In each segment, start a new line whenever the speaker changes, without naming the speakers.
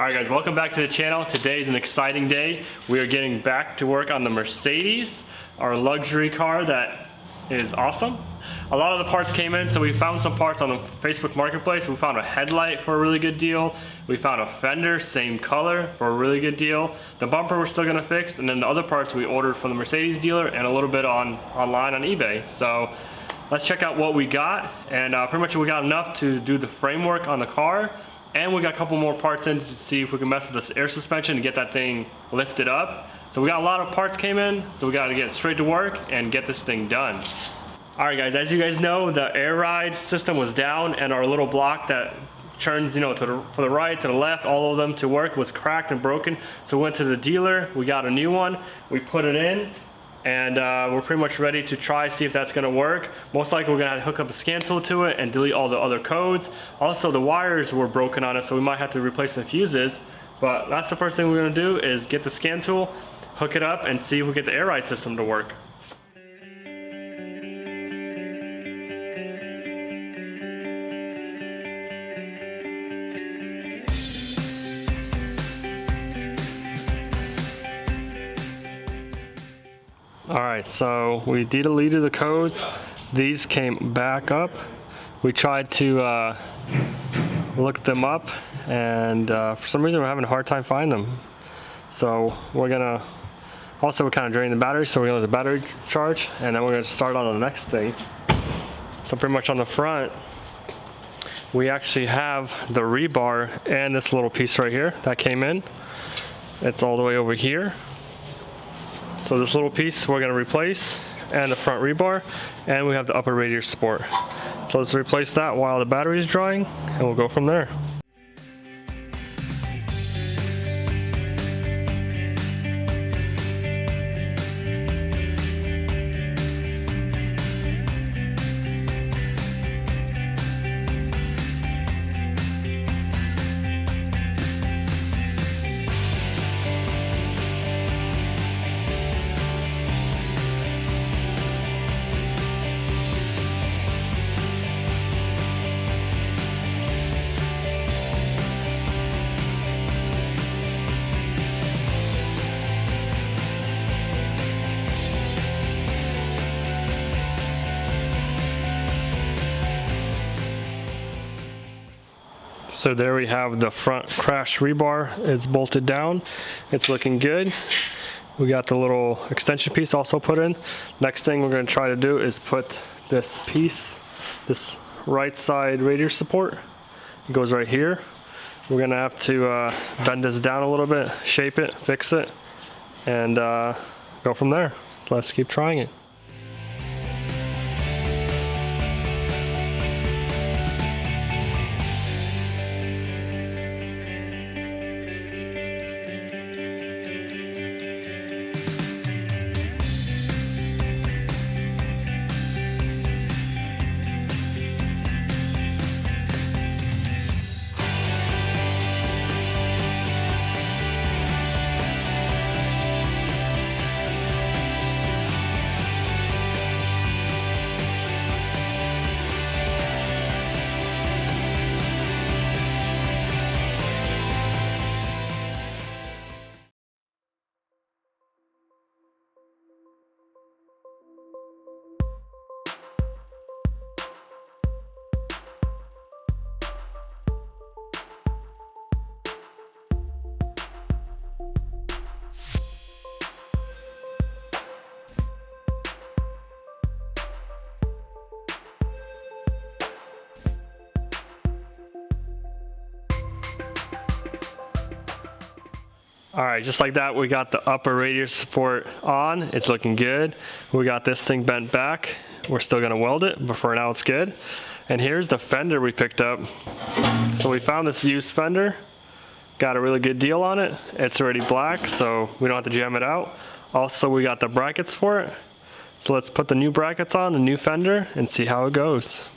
Alright guys, welcome back to the channel. Today is an exciting day. We are getting back to work on the Mercedes, our luxury car that is awesome. A lot of the parts came in, so we found some parts on the Facebook Marketplace. We found a headlight for a really good deal. We found a Fender, same color, for a really good deal. The bumper we're still gonna fix, and then the other parts we ordered from the Mercedes dealer and a little bit online on eBay. So let's check out what we got, and pretty much we got enough to do the framework on the car. And we got a couple more parts in to see if we can mess with this air suspension and get that thing lifted up. So we got a lot of parts came in, so we got to get straight to work and get this thing done. Alright guys, as you guys know, the air ride system was down, and our little block that turns, you know, for the right, to the left, all of them to work, was cracked and broken. So we went to the dealer, we got a new one, we put it in, and we're pretty much ready to try see if that's gonna work. Most likely we're gonna have to hook up a scan tool to it and delete all the other codes. Also, the wires were broken on it, so we might have to replace the fuses. But that's the first thing we're gonna do, is get the scan tool, hook it up, and see if we get the air ride system to work. Alright, so we deleted the codes. These came back up. We tried to look them up, and for some reason we're having a hard time finding them. So we're gonna, also we're kind of draining the battery, so we're gonna let the battery charge, and then we're gonna start on the next thing. So pretty much on the front, we actually have the rebar and this little piece right here that came in. It's all the way over here. So this little piece we're going to replace, and the front rebar, and we have the upper radiator support. So let's replace that while the battery is drying, and we'll go from there. So there we have the front crash rebar. It's bolted down. It's looking good. We got the little extension piece also put in. Next thing we're going to try to do is put this piece, this right side radiator support. It goes right here. We're going to have to bend this down a little bit, shape it, fix it, and go from there. So let's keep trying it. Alright, just like that, we got the upper radiator support on. It's looking good. We got this thing bent back. We're still going to weld it, but for now it's good. And here's the fender we picked up. So we found this used fender. Got a really good deal on it. It's already black, so we don't have to jam it out. Also, we got the brackets for it. So let's put the new brackets on, the new fender, and see how it goes.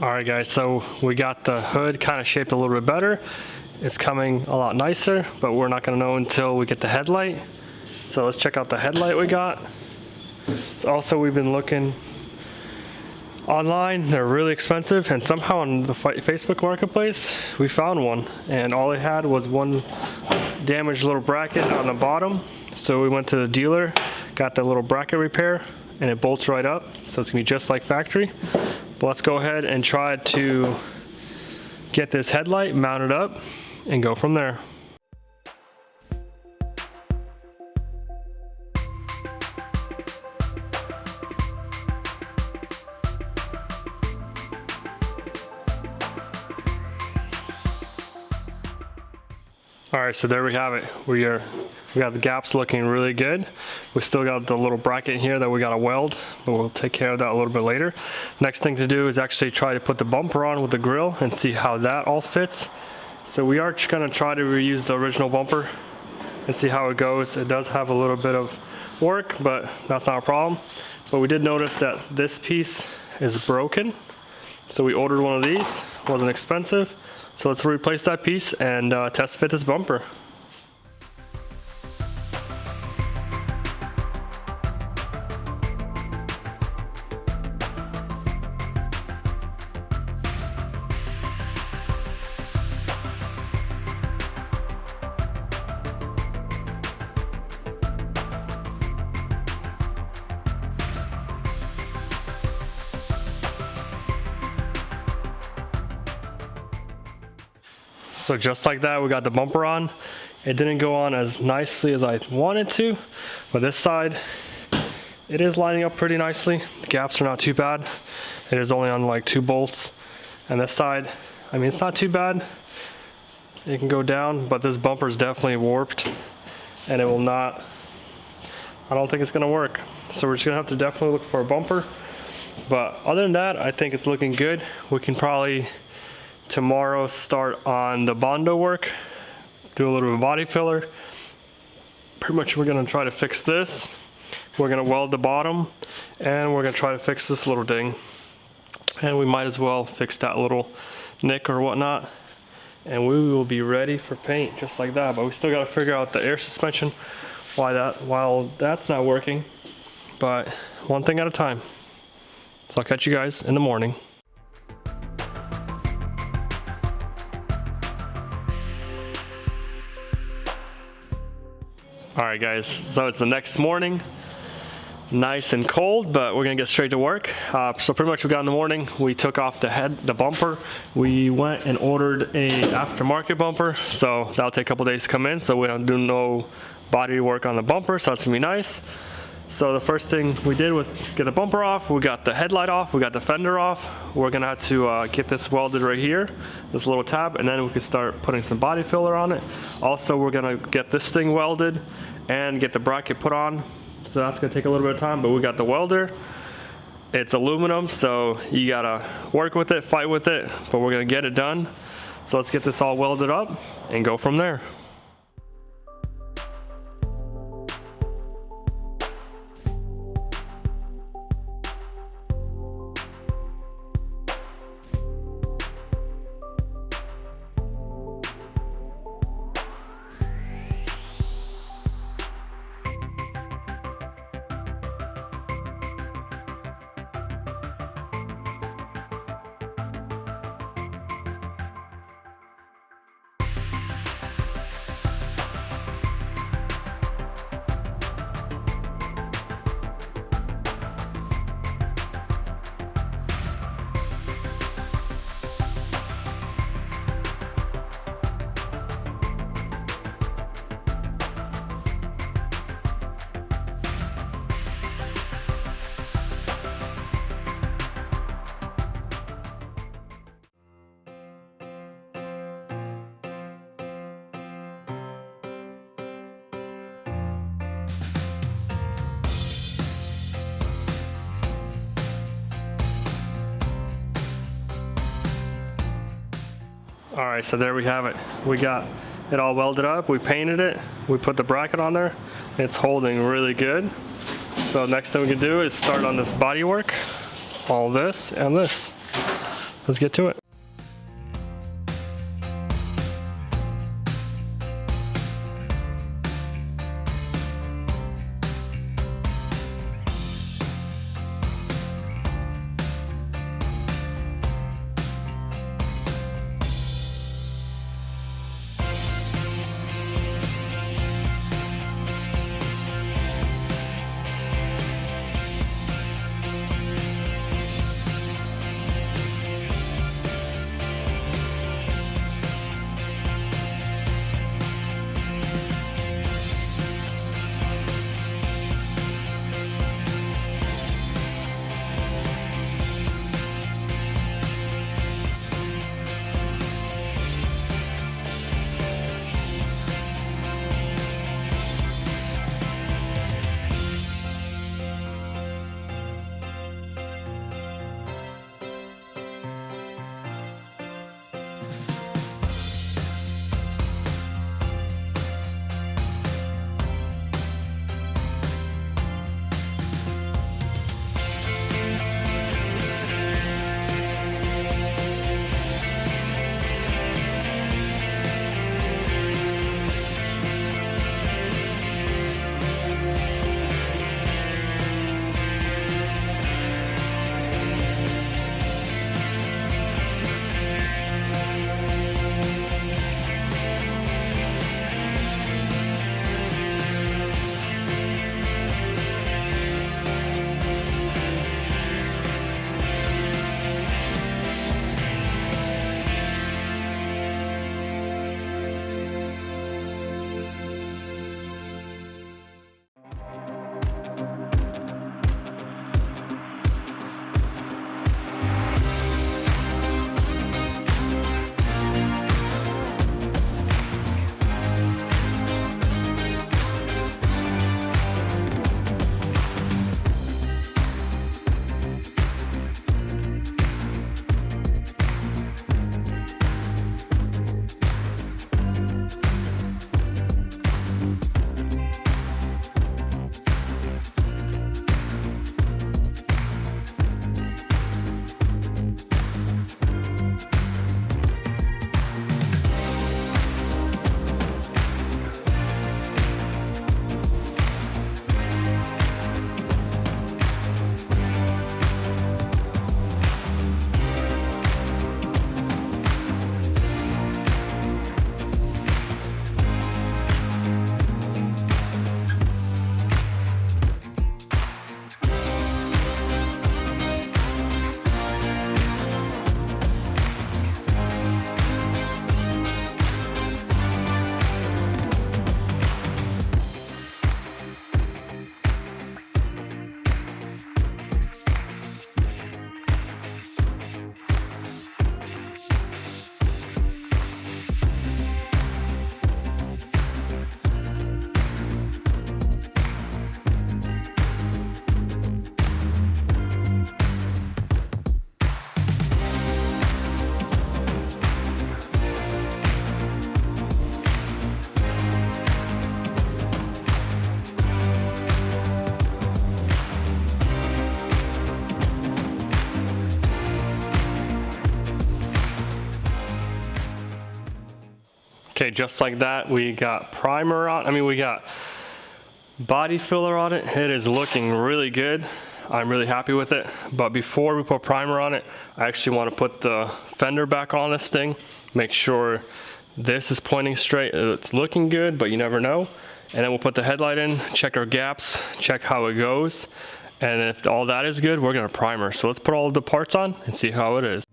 All right guys, so we got the hood kind of shaped a little bit better. It's coming a lot nicer, but we're not gonna know until we get the headlight. So let's check out the headlight we got. So also we've been looking online, they're really expensive, and somehow on the Facebook Marketplace, we found one, and all it had was one damaged little bracket on the bottom. So we went to the dealer, got the little bracket repair, and it bolts right up, so it's gonna be just like factory. But let's go ahead and try to get this headlight mounted up and go from there. All right, so there we have it. We got the gaps looking really good. We still got the little bracket here that we got to weld, but we'll take care of that a little bit later. Next thing to do is actually try to put the bumper on with the grill and see how that all fits. So we are gonna try to reuse the original bumper and see how it goes. It does have a little bit of work, but that's not a problem. But we did notice that this piece is broken. So we ordered one of these, wasn't expensive. So let's replace that piece and test fit this bumper. So just like that, we got the bumper on. It didn't go on as nicely as I wanted to, but this side, it is lining up pretty nicely. The gaps are not too bad. It is only on like 2 bolts. And this side, I mean, it's not too bad. It can go down, but this bumper is definitely warped and it will not, I don't think it's gonna work. So we're just gonna have to definitely look for a bumper. But other than that, I think it's looking good. We can probably tomorrow start on the Bondo work, do a little bit of body filler. Pretty much we're gonna try to fix this. We're gonna weld the bottom and we're gonna try to fix this little ding. And we might as well fix that little nick or whatnot. And we will be ready for paint just like that. But we still gotta figure out the air suspension, while that's not working. But one thing at a time. So I'll catch you guys in the morning. All right guys, so it's the next morning, nice and cold, but we're gonna get straight to work. So pretty much we got in the morning, we took off the bumper. We went and ordered a aftermarket bumper, so that'll take a couple days to come in, so we don't do no body work on the bumper, so that's gonna be nice. So the first thing we did was get the bumper off, we got the headlight off, we got the fender off. We're gonna have to get this welded right here, this little tab, and then we can start putting some body filler on it. Also, we're gonna get this thing welded and get the bracket put on. So that's gonna take a little bit of time, but we got the welder. It's aluminum, so you gotta work with it, fight with it, but we're gonna get it done. So let's get this all welded up and go from there. All right, so there we have it. We got it all welded up, we painted it, we put the bracket on there. It's holding really good. So next thing we can do is start on this body work, all this and this. let's get to it. Okay, just like that, we got primer on, we got body filler on it. It is looking really good. I'm really happy with it. But before we put primer on it, I actually want to put the fender back on this thing. Make sure this is pointing straight. It's looking good, but you never know. And then we'll put the headlight in, check our gaps, check how it goes. And if all that is good, we're gonna primer. So let's put all of the parts on and see how it is.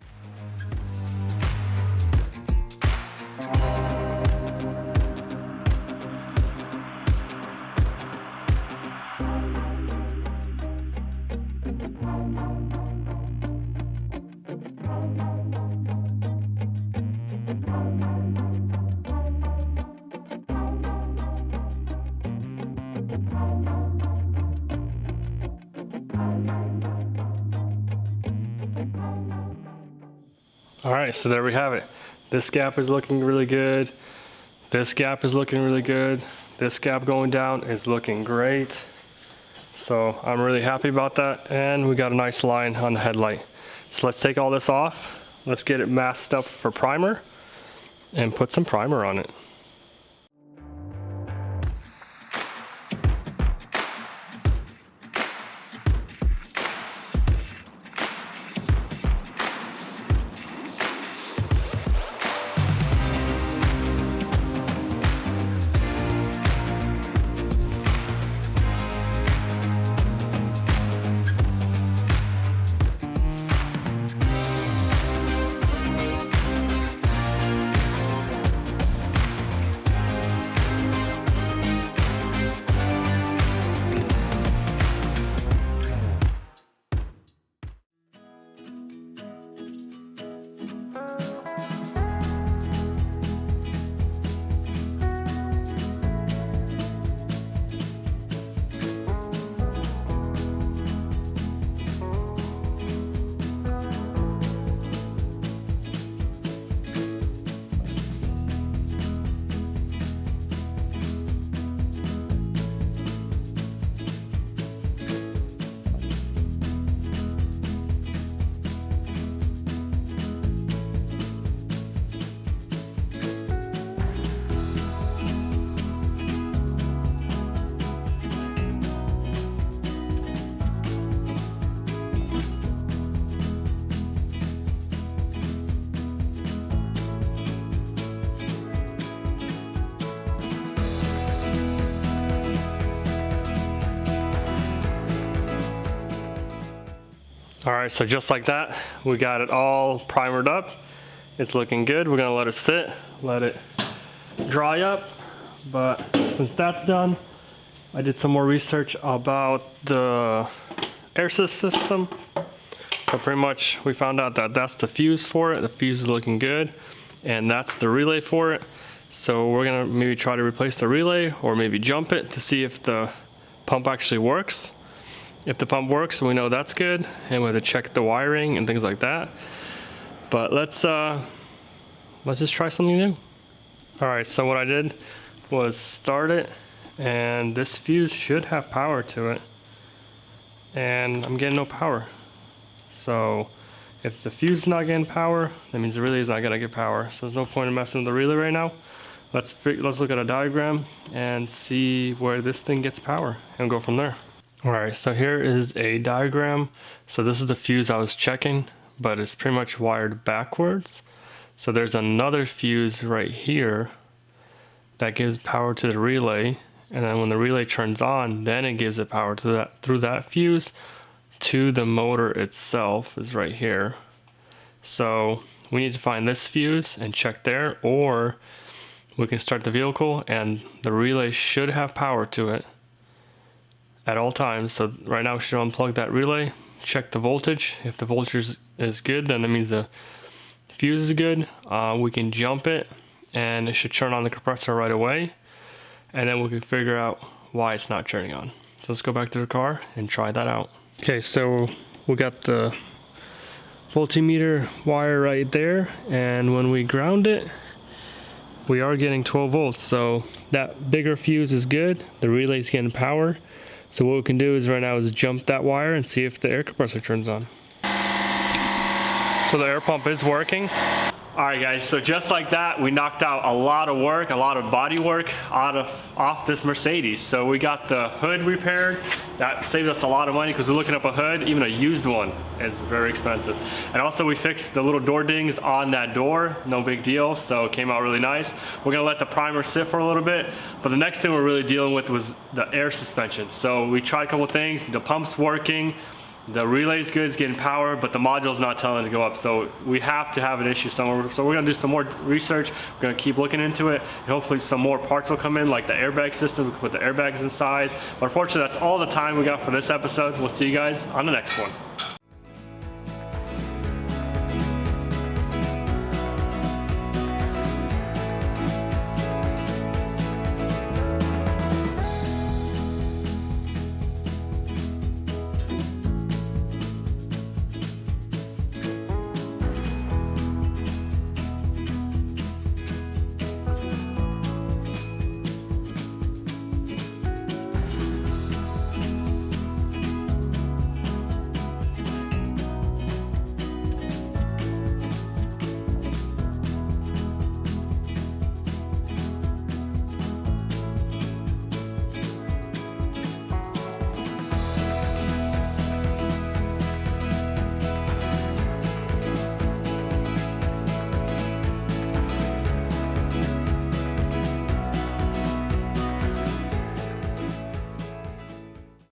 All right, so there we have it. This gap is looking really good. This gap is looking really good. This gap going down is looking great. So I'm really happy about that. And we got a nice line on the headlight. So let's take all this off. let's get it masked up for primer and put some primer on it. All right, so just like that, we got it all primered up. It's looking good. We're gonna let it sit, let it dry up. But since that's done, I did some more research about the air system. So pretty much we found out that that's the fuse for it. The fuse is looking good, and that's the relay for it. So we're gonna maybe try to replace the relay or maybe jump it to see if the pump actually works. If the pump works, we know that's good, and we have to check the wiring and things like that. But let's just try something new. All right, so what I did was start it, and this fuse should have power to it, and I'm getting no power. So if the fuse is not getting power, that means the relay is not gonna get power. So there's no point in messing with the relay right now. Let's look at a diagram and see where this thing gets power and go from there. All right, so here is a diagram. So this is the fuse I was checking, but it's pretty much wired backwards. So there's another fuse right here that gives power to the relay, and then when the relay turns on, then it gives it power to that through that fuse to the motor itself is right here. So we need to find this fuse and check there, or we can start the vehicle and the relay should have power to it at all times. So right now we should unplug that relay, check the voltage. If the voltage is good, then that means the fuse is good. We can jump it and it should turn on the compressor right away, and then we can figure out why it's not turning on. So let's go back to the car and try that out. Okay, so we got the voltmeter wire right there, and when we ground it, we are getting 12 volts. So that bigger fuse is good. The relay's getting power. So what we can do is right now is jump that wire and see if the air compressor turns on. So the air pump is working. All right guys, so just like that, we knocked out a lot of work, a lot of body work off this Mercedes. So we got the hood repaired. That saved us a lot of money because we're looking up a hood, even a used one is very expensive. And also we fixed the little door dings on that door, no big deal, so it came out really nice. We're gonna let the primer sit for a little bit, but the next thing we're really dealing with was the air suspension. So we tried a couple things, the pump's working, the relay's good, it's getting power, but the module's not telling it to go up. So we have to have an issue somewhere. So we're gonna do some more research. We're gonna keep looking into it, and hopefully some more parts will come in, like the airbag system. We can put the airbags inside. But unfortunately, that's all the time we got for this episode. We'll see you guys on the next one.